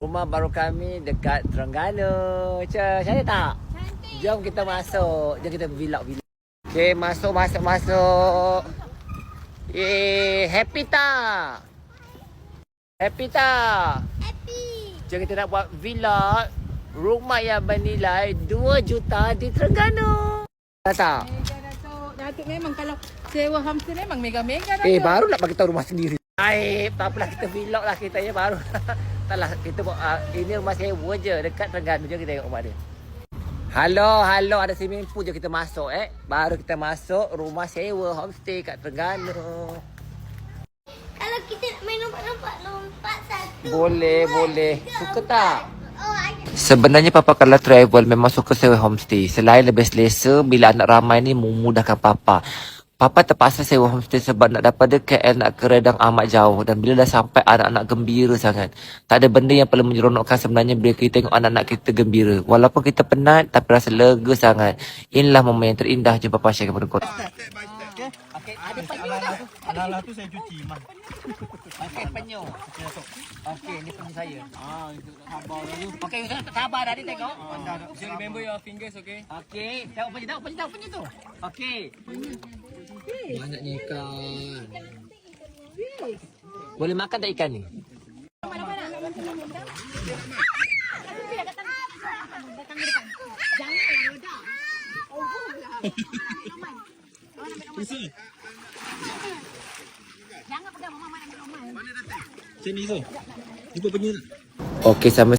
Rumah baru kami dekat Terengganu. Cantik tak? Cantik. Jom kita masuk. Jom kita vlog. Okay, masuk. Happy tak? Happy tak? Happy. Jom kita nak buat vlog rumah yang bernilai 2 juta di Terengganu. Tak? Mega Datuk memang kalau sewa homestay memang mega-mega Datuk. Baru nak bagi tahu rumah sendiri. Baik, tak apalah kita vlog lah kita ya baru. Taklah kita buat ini rumah sewa je dekat Terengganu. Jom kita tengok rumah dia. Halo, ada swimming pool. Jom kita masuk Baru kita masuk rumah sewa homestay kat Terengganu. Kalau kita nak main lompat satu. Boleh. Suka tak? Oh, Sebenarnya Papa kalau travel memang suka sewa homestay. Selain lebih selesa, bila anak ramai ni memudahkan Papa. Papa terpaksa sewa homestay sebab nak daripada KL nak ke Redang amat jauh. Dan bila dah sampai anak-anak gembira sangat. Tak ada benda yang paling menyeronokkan sebenarnya bila kita tengok anak-anak kita gembira. Walaupun kita penat tapi rasa lega sangat. Inilah momen yang terindah je Papa share kepada korang. Okey, ada penyu tak? Alah tu saya cuci mah. Okey, penyu. Okey, ni penyu saya. Sabar dulu. Okey, sabar dah ni tengok. Just remember your fingers, okay? Okey, tengok penyu tu. Okey. Banyaknya ikan. Boleh makan tak ikan ni? jangan pegang mama nak ambil Oman. Sini tu. Jumpa penyu tak? Okey, sama